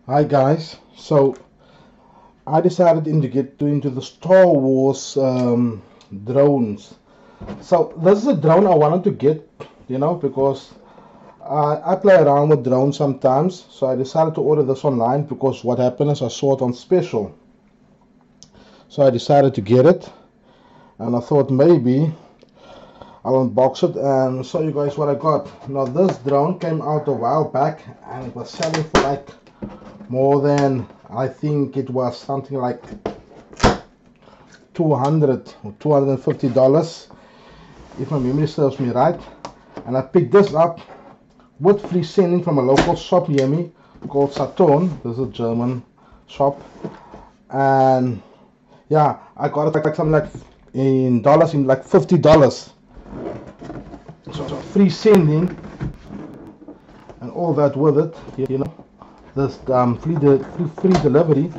Hi guys, so I decided to get into the Star Wars drones. So this is a drone I wanted to get, because I play around with drones sometimes. So I decided to order this online because what happened is I saw it on special. So I decided to get it, and I thought maybe I'll unbox it and show you guys what I got. Now this drone came out a while back and it was selling for like more than, I think it was something like $200 or $250 if my memory serves me right. And I picked this up with free sending from a local shop near me called Saturn. This is a German shop, and yeah, I got it like something like in dollars, in like $50. So free sending and all that with it, this free delivery,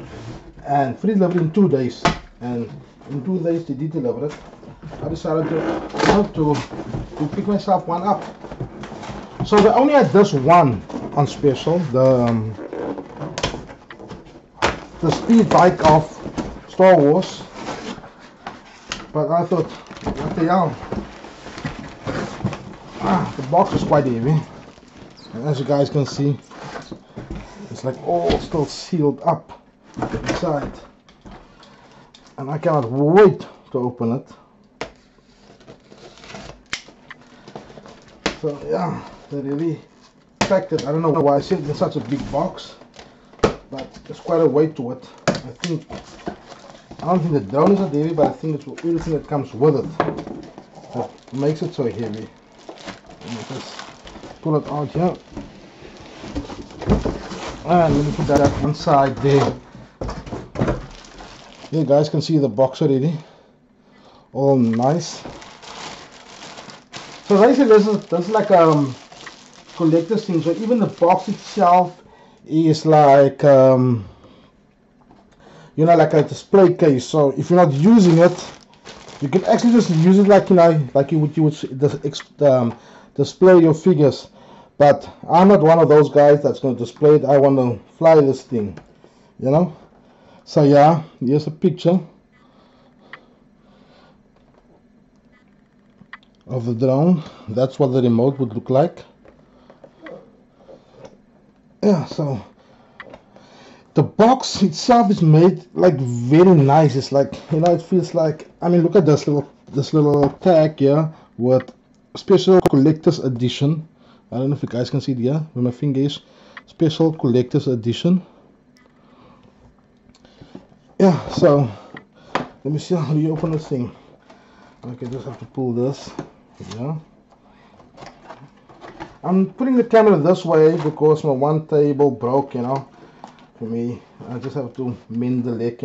and free delivery in 2 days, and in 2 days they did deliver it. I decided to pick myself one up. So they only had this one on special, the speed bike of Star Wars, but I thought, what the hell, the box is quite heavy, and as you guys can see, it's like all still sealed up inside, and I cannot wait to open it. So yeah, they really packed it. I don't know why I sent it in such a big box, but there's quite a weight to it. I don't think the drone is that heavy, but I think it's everything that comes with it that makes it so heavy. Let me just pull it out here, and let me put that up inside there. You guys can see the box already, all nice. So basically this is like a collector's thing. So even the box itself is like like a display case. So if you're not using it, you can actually just use it like you would display your figures. But I'm not one of those guys that's going to display it. I want to fly this thing, So yeah, here's a picture of the drone. That's what the remote would look like. Yeah, so the box itself is made like very nice. It's like, it feels like, I mean, look at this little tag here with special collector's edition. I don't know if you guys can see it here where my finger is. Special collector's edition. Yeah, so let me see how you open this thing. Okay, just have to pull this. Yeah, I'm putting the camera this way because my one table broke, for me. I just have to mend the leg,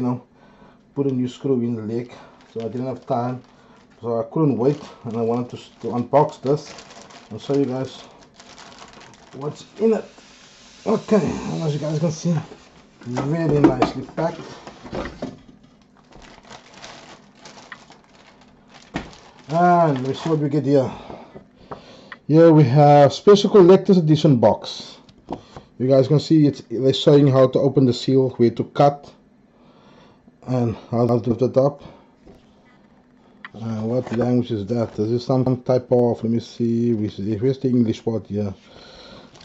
put a new screw in the leg, so I didn't have time, so I couldn't wait, and I wanted to unbox this and show you guys what's in it. Okay, and as you guys can see, very nicely packed. And let me see what we get here. Here we have special collector's edition box. You guys can see they're showing how to open the seal, where to cut, and how to lift it up. What language is that? This is some type of, let me see, where's the English part here?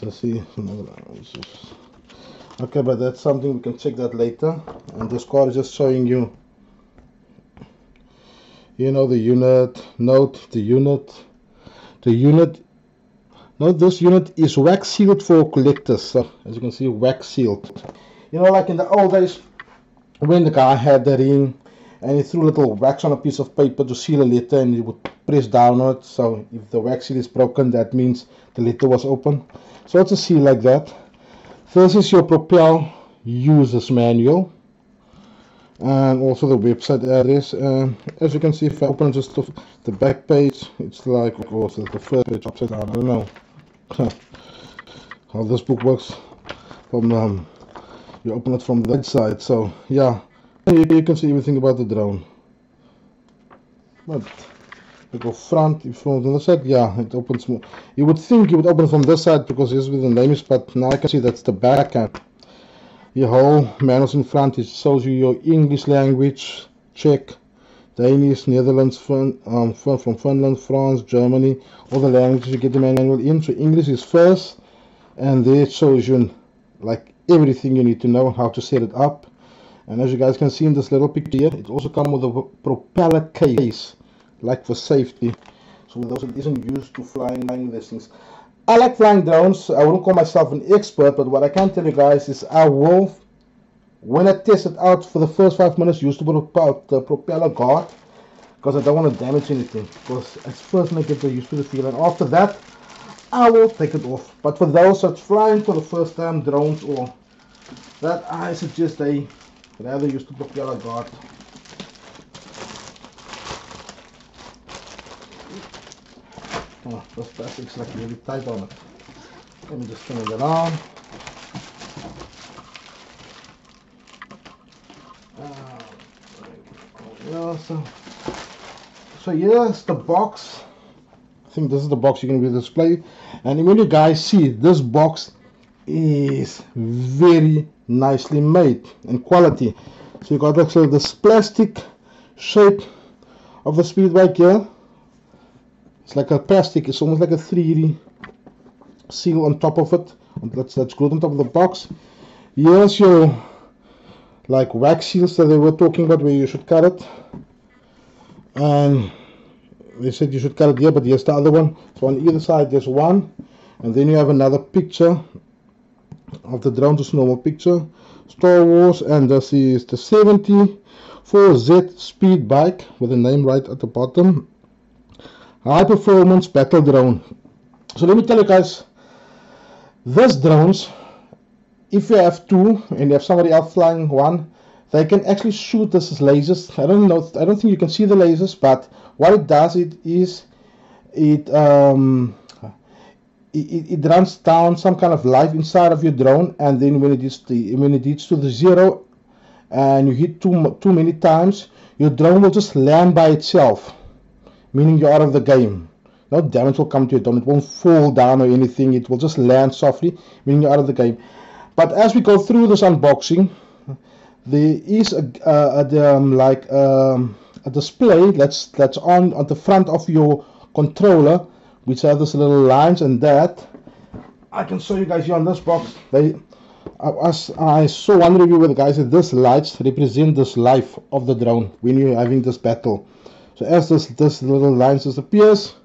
Let's see, some other languages. Okay, but that's something we can check that later. And this card is just showing you, the unit. Note the unit. Note this unit is wax sealed for collectors. So as you can see, wax sealed. Like in the old days when the guy had the ring and he threw a little wax on a piece of paper to seal a letter, and he would press down on it. So if the wax seal is broken, that means the letter was open. So it's a seal like that. This is your Propel user's manual, and also the website address. As you can see, if I open just the back page, it's like, of course, the first page upside down. I don't know how this book works. From you open it from that side. So yeah, you can see everything about the drone. But you go front, if you on the side, yeah, it opens more. You would think you would open from this side because this is where the name is, but now I can see that's the back end. Your whole manuals in front. It shows you your English language, Czech, Danish, Netherlands, from Finland, France, Germany, all the languages you get the manual in. So English is first, and there it shows you like everything you need to know how to set it up. And as you guys can see in this little picture here, it also comes with a propeller case, like for safety. So those it isn't used to flying these things. I like flying drones. I wouldn't call myself an expert, but what I can tell you guys is I will, when I test it out for the first 5 minutes, use the propeller guard, because I don't want to damage anything. Because at first I get used to the feel, and after that I will take it off. But for those that's flying for the first time, drones or that, I suggest they rather use the propeller guard. Oh, this plastic's like really tight on it. Let me just turn it around. Yeah, so here's the box. I think this is the box you're going to be displayed. And when you guys see, this box is very nicely made and quality. So you got actually this plastic shape of the speed bike here. It's like a plastic, it's almost like a 3D seal on top of it. That's glued on top of the box. Here's your like wax seals that they were talking about, where you should cut it. And they said you should cut it here, but here's the other one. So on either side there's one, and then you have another picture of the drone, just normal picture, Star Wars, and this is the 74Z speed bike with the name right at the bottom. High performance battle drone. So let me tell you guys, this drones, if you have two and you have somebody else flying one, they can actually shoot this as lasers. I don't think you can see the lasers, but what it does, it runs down some kind of light inside of your drone, and then when it gets to the zero and you hit too many times, your drone will just land by itself, meaning you're out of the game. No damage will come to your drone. It won't fall down or anything. It will just land softly, meaning you're out of the game. But as we go through this unboxing, there is a display that's on the front of your controller, which have this little lines, and that I can show you guys here on this box. I saw one review where the guy said this lights represent this life of the drone when you're having this battle. So as this little lines disappears,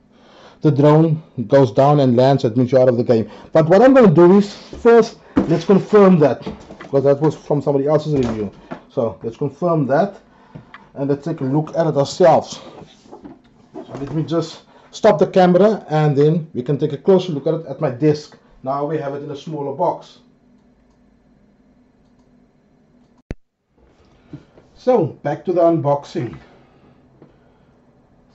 the drone goes down and lands. That means you're out of the game. But what I'm going to do is, first let's confirm that, because that was from somebody else's review. So let's confirm that, and let's take a look at it ourselves. So let me just stop the camera, and then we can take a closer look at it at my desk. Now we have it in a smaller box. So back to the unboxing.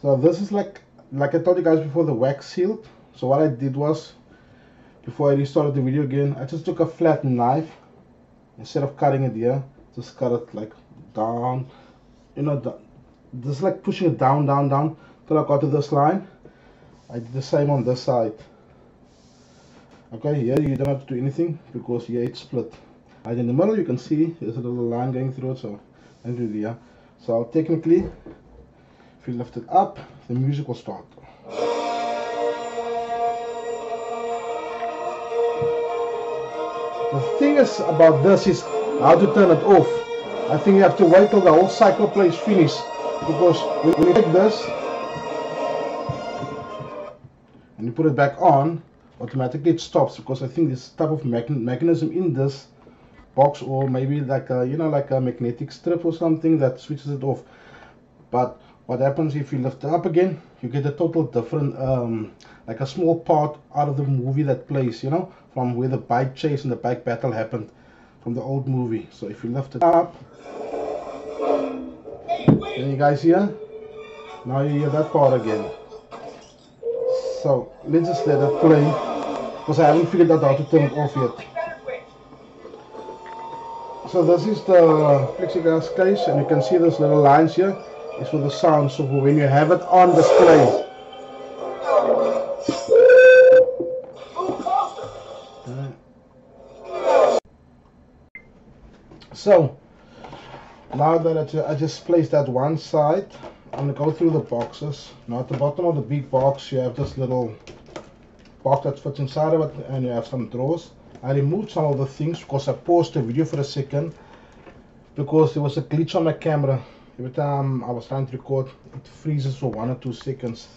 So this is like I told you guys before, the wax sealed. So what I did was, before I restarted the video again, I just took a flat knife, instead of cutting it here, just cut it like down, just like pushing it down till I got to this line. I did the same on this side. Okay, here you don't have to do anything, because here it's split. Right in the middle you can see there's a little line going through it, so and through there. So technically, if you lift it up, the music will start. The thing is about this is how to turn it off. I think you have to wait till the whole cycle play is finished, because when you take this and you put it back on, automatically it stops, because I think this type of mechanism in this box, or maybe like a, like a magnetic strip or something, that switches it off. But what happens if you lift it up again, you get a total different, like a small part out of the movie that plays, from where the bike chase and the bike battle happened, from the old movie. So if you lift it up, can you guys hear? Now you hear that part again. So let's just let it play, because I haven't figured out how to turn it off yet. So this is the plexiglass case, and you can see those little lines here. It's for the sound, so for when you have it on display. So now that I just placed that one side, I'm going to go through the boxes. Now at the bottom of the big box you have this little box that fits inside of it, and you have some drawers. I removed some of the things because I paused the video for a second because there was a glitch on my camera. Every time I was trying to record, it freezes for 1 or 2 seconds.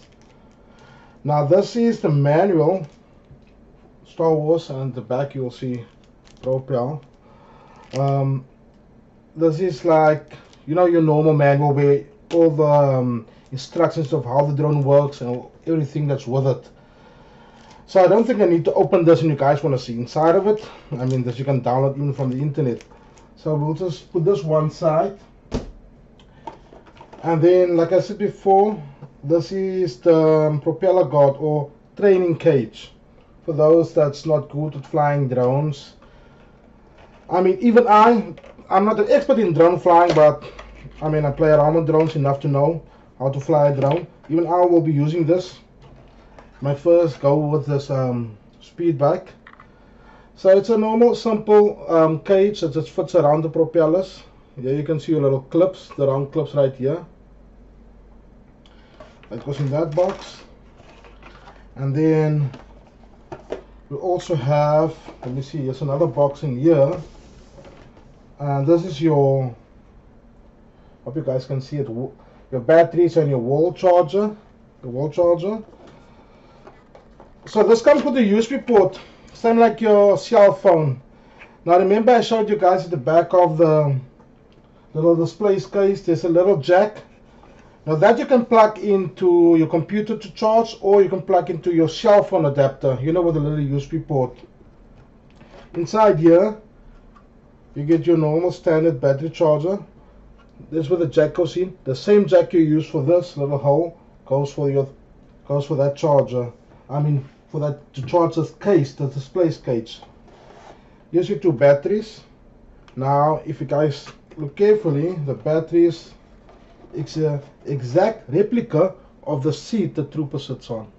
Now this is the manual, Star Wars, and the back you will see Propel. This is like, you know, your normal manual where all the instructions of how the drone works and everything that's with it. So I don't think I need to open this, and you guys want to see inside of it. I mean, this you can download even from the internet. So we'll just put this one side. And then, like I said before, this is the propeller guard or training cage. For those that's not good at flying drones. I mean, even I'm not an expert in drone flying, but I mean, I play around with drones enough to know how to fly a drone. Even I will be using this. My first go with this speed bike. So it's a normal simple cage that just fits around the propellers. Here you can see your little clips, the round clips right here. That goes in that box. And then we also have, let me see, there's another box in here. And this is your, hope you guys can see it, your batteries and your wall charger. The wall charger. So this comes with a USB port, same like your cell phone. Now remember I showed you guys at the back of the little display case, there's a little jack. Now that you can plug into your computer to charge, or you can plug into your cell phone adapter, you know, with a little USB port. Inside here, you get your normal standard battery charger. This is where the jack goes in. The same jack you use for this little hole goes for that charger. I mean, for that to charge this case, the display cage. Here's your 2 batteries. Now, if you guys look carefully, the batteries, it's an exact replica of the seat the trooper sits on.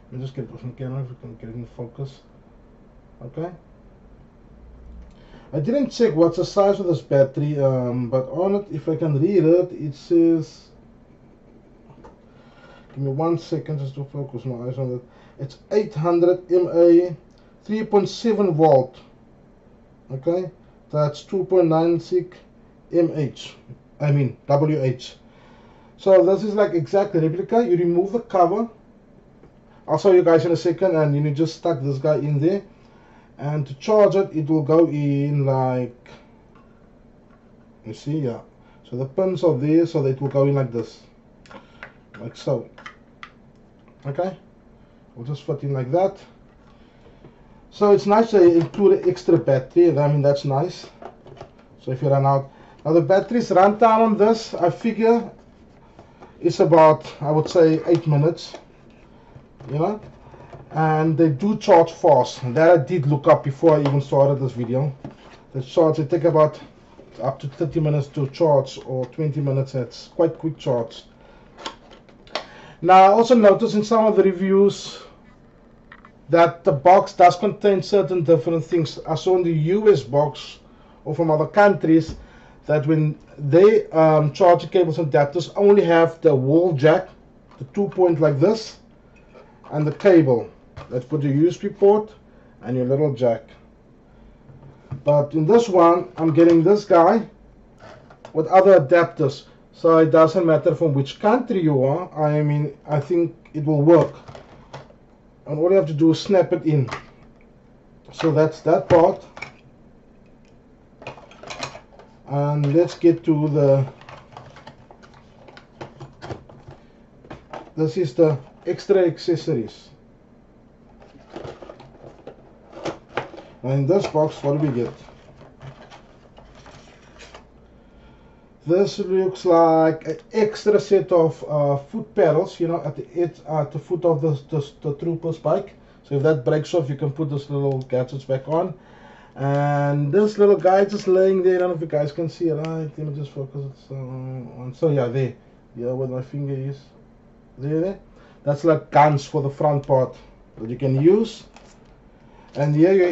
Let me just get it off the camera if we can get it in focus. Okay. I didn't check what's the size of this battery, but on it, if I can read it, it says, give me 1 second just to focus my eyes on it. It's 800 mAh, 3.7 volt. Okay, that's 2.96 WH. So this is like exact replica. You remove the cover. I'll show you guys in a second, and you just stuck this guy in there. And to charge it, it will go in like, you see, yeah. So the pins are there, so that it will go in like this, like so. Okay, we'll just fit in like that. So it's nice to include an extra battery. I mean, that's nice. So if you run out, now the battery's runtime on this, I figure, is about, I would say, 8 minutes. You know, and they do charge fast. And that I did look up before I even started this video. The charge, they take about up to 30 minutes to charge, or 20 minutes. It's quite quick charge. Now I also noticed in some of the reviews that the box does contain certain different things. I saw in the US box, or from other countries, that when they charge cables and adapters only have the wall jack, the 2-point like this, and the cable. Let's put the USB port and your little jack. But in this one, I'm getting this guy with other adapters, so it doesn't matter from which country you are. I mean, I think it will work, and all you have to do is snap it in. So that's that part. And let's get to the, this is the extra accessories. And in this box, what do we get? This looks like an extra set of foot pedals, you know, at the edge, at the foot of the trooper's bike. So if that breaks off, you can put this little gadgets back on. And this little guy just laying there. I don't know if you guys can see it. Right, let me just focus it on. So yeah, there. Yeah, where my finger is. There. That's like guns for the front part that you can use. And here you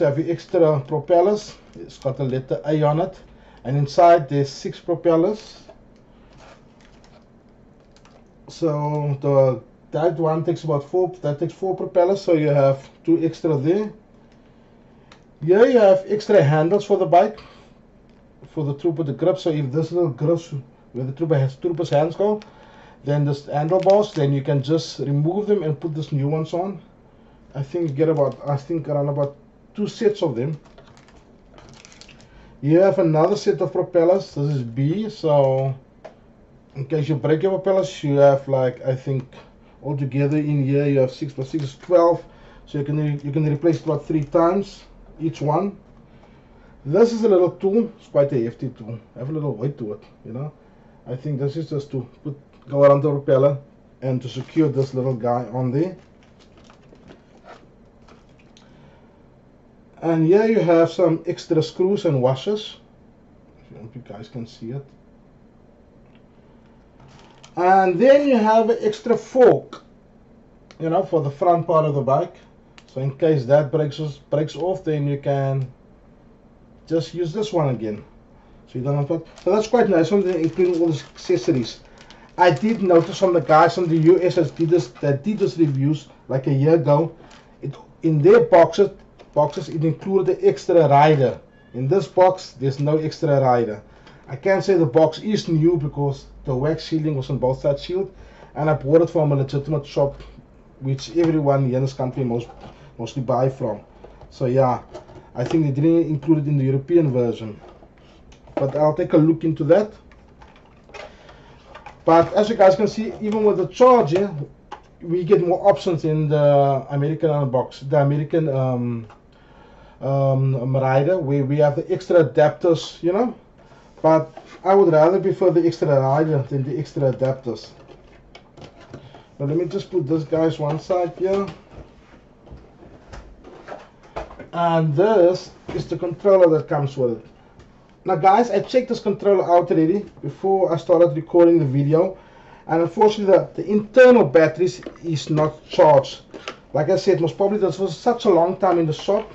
have your extra propellers. It's got a letter A on it, and inside there's 6 propellers. So that one takes about 4. That takes 4 propellers. So you have 2 extra there. Here you have extra handles for the bike, for the trooper to grip. So if this little grips where the trooper's hands go, then this handlebars, then you can just remove them and put this new ones on. I think you get around about 2 sets of them. You have another set of propellers. This is B. So in case you break your propellers, you have, like, I think altogether in here you have 6 plus 6 is 12. So you can replace it about 3 times each one. This is a little tool. It's quite a hefty tool. Have a little weight to it, you know. I think this is just to go around the propeller and to secure this little guy on there. And here you have some extra screws and washers. I hope you guys can see it. And then you have an extra fork, you know, for the front part of the bike. So in case that breaks off, then you can just use this one again. So you don't have to. So that's quite nice, including all the accessories. I did notice from the guys from the US that did this reviews like a year ago. In their boxes it included the extra rider. In this box, there's no extra rider. I can't say the box is new because the wax shielding was on both sides sealed, and I bought it from a legitimate shop, which everyone here in this country mostly buy from. So yeah, I think they didn't include it in the European version, but I'll take a look into that. But as you guys can see, even with the charger, we get more options in the American box, the American rider, where we have the extra adapters, you know. But I would rather prefer the extra rider than the extra adapters. But let me just put this guys one side here. And this is the controller that comes with it. Now guys, I checked this controller out already before I started recording the video, and unfortunately the internal batteries is not charged. Like I said, most probably this was such a long time in the shop,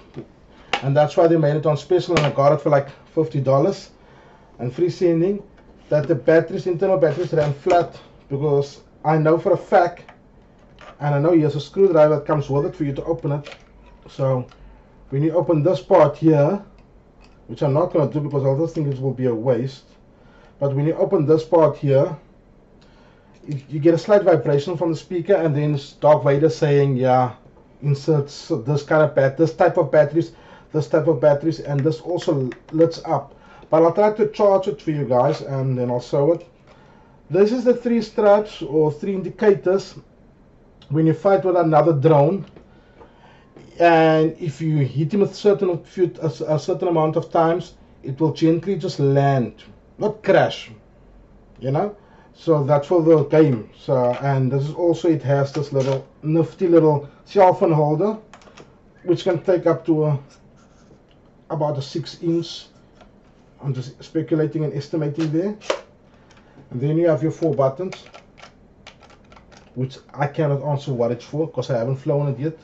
and that's why they made it on special, and I got it for like $50 and free sending, that the internal batteries ran flat, because I know for a fact, and I know here's a screwdriver that comes with it for you to open it. So when you open this part here, which I'm not going to do because I just think it will be a waste, but when you open this part here, you get a slight vibration from the speaker, and then it's Darth Vader saying, yeah, insert this type of batteries, and this also lights up. But I'll try to charge it for you guys, and then I'll show it. This is the 3 straps or 3 indicators when you fight with another drone, and if you hit him a certain amount of times, it will gently just land, not crash, you know. So that's for the game. So, and this is also, it has this little nifty little cell phone holder, which can take up to about a 6-inch. I'm just speculating and estimating there. And then you have your 4 buttons, which I cannot answer what it's for because I haven't flown it yet.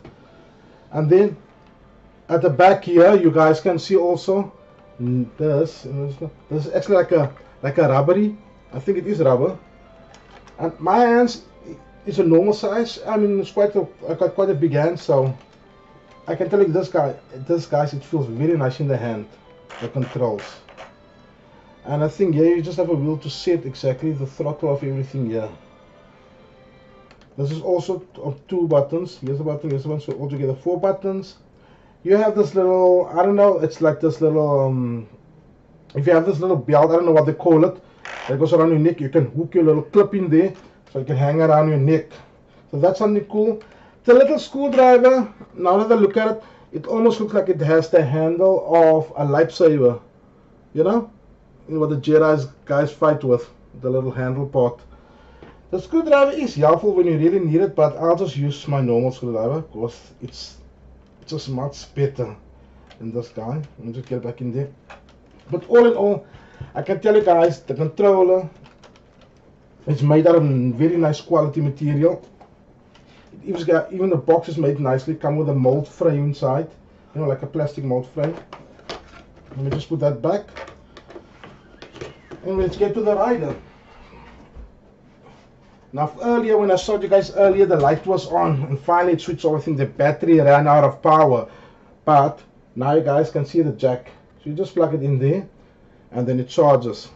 And then at the back here, you guys can see also this is actually like a rubbery. I think it is rubber. And my hands is a normal size. I mean, it's I got quite a big hand, so I can tell you this guys, it feels very nice in the hand, the controls. And I think here you just have a wheel to set exactly the throttle of everything here. This is also 2 buttons. Here's a button, here's one, so altogether 4 buttons. You have this little, I don't know, it's like this little, if you have this little belt, I don't know what they call it, that goes around your neck. You can hook your little clip in there, so it can hang around your neck. So that's something cool. The little screwdriver, now that I look at it, it almost looks like it has the handle of a lightsaber. You know what the Jedi guys fight with, the little handle part. The screwdriver is helpful when you really need it, but I'll just use my normal screwdriver because it's just much better than this guy. Let me just get back in there. But all in all, I can tell you guys, the controller is made out of very nice quality material. Even the box is made nicely, come with a mold frame inside. you know, like a plastic mold frame. Let me just put that back, and let's get to the rider. Now earlier, when I showed you guys earlier, the light was on, and finally it switched off. I think the battery ran out of power, but now you guys can see the jack. So you just plug it in there, and then it charges.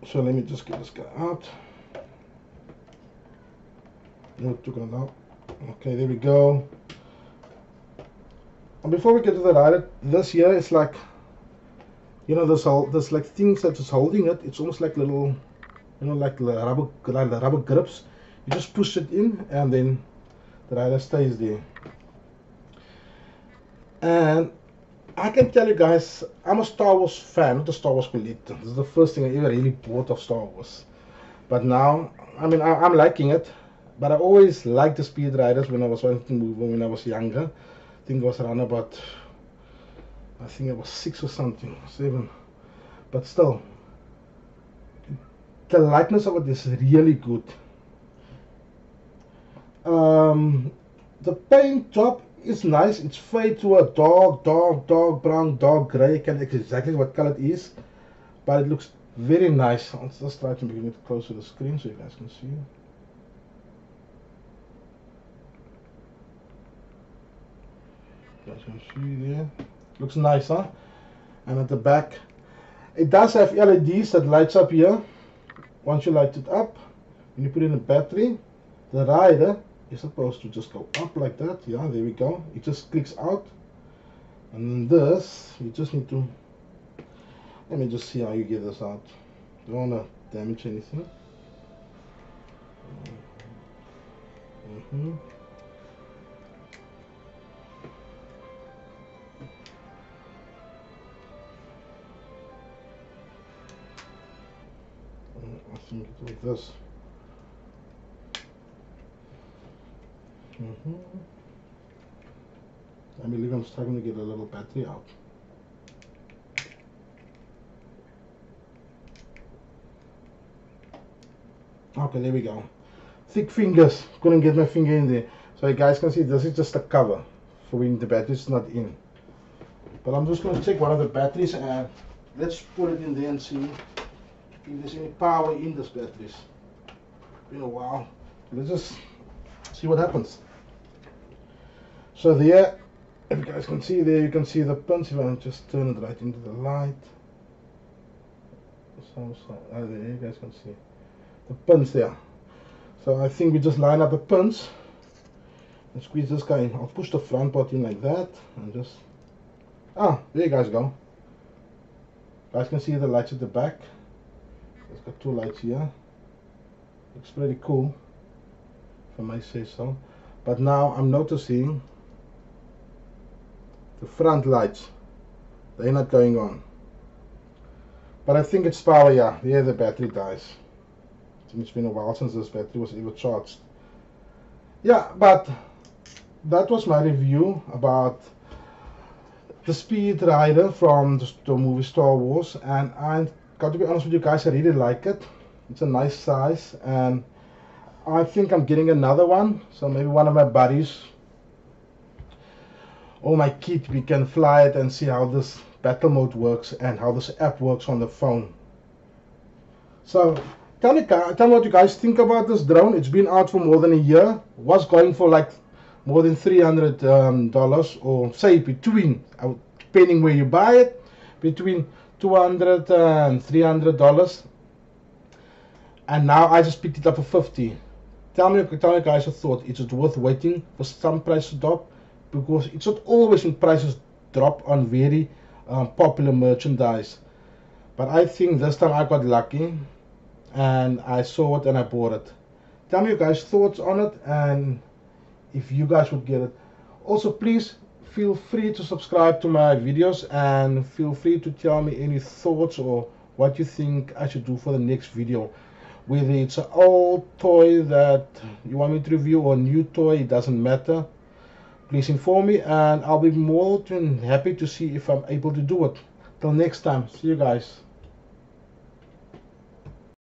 So let me just get this guy out. No, it took it out. Okay, there we go. And before we get to the rider, this here is like, you know, this like things that is holding it. It's almost like little, you know, like the rubber grips. You just push it in, and then the rider stays there. And I can tell you guys, I'm a Star Wars fan, not a Star Wars collector. This is the first thing I ever really bought of Star Wars. But now, I mean, I'm liking it. But I always liked the Speed Riders when I was wanting to move when I was younger. I think it was around about, I think it was 6 or something, 7. But still, the likeness of it is really good. The paint job is nice. It's fade to a dark brown, dark gray. I can't exactly what color it is, but it looks very nice. Let's just try to bring it close to the screen so you guys can see. You guys can see there. Looks nice, huh? And at the back, it does have LEDs that lights up here. Once you light it up, when you put in a battery, the rider is supposed to just go up like that. Yeah, there we go. It just clicks out, and then this, you just need to, let me just see how you get this out. Don't want to damage anything. I think it's like this. I believe I'm starting to get a little battery out. Okay, there we go. Thick fingers. Couldn't get my finger in there. So you guys can see this is just a cover for when the battery's not in. But I'm just going to take one of the batteries and let's put it in there and see if there's any power in this batteries. Been a while. Let's just see what happens. So there, if you guys can see there, you can see the pins. If I just turn it right into the light. There you guys can see the pins there. So I think we just line up the pins and squeeze this guy in. I'll push the front part in like that and just, there you guys go. You guys can see the lights at the back. It's got 2 lights here. Looks pretty cool, if I may say so. But now I'm noticing the front lights, they're not going on. But I think it's power, yeah. There the battery dies. I think it's been a while since this battery was ever charged. Yeah, but that was my review about the Speed Rider from the movie Star Wars. And I got to be honest with you guys, I really like it. It's a nice size, and I think I'm getting another one. So maybe one of my buddies or my kid, we can fly it and see how this battle mode works and how this app works on the phone. So tell me what you guys think about this drone. It's been out for more than a year. Was going for like more than $300 or say between, depending where you buy it, between $200 and $300. And now I just picked it up for $50. Tell me guys your thought. Is it worth waiting for some price to drop? Because it's not always when prices drop on very popular merchandise. But I think this time I got lucky and I saw it and I bought it. Tell me your guys' thoughts on it and if you guys would get it. Also, please feel free to subscribe to my videos and feel free to tell me any thoughts or what you think I should do for the next video. Whether it's an old toy that you want me to review or a new toy, it doesn't matter. Please inform me and I'll be more than happy to see if I'm able to do it. Till next time, see you guys.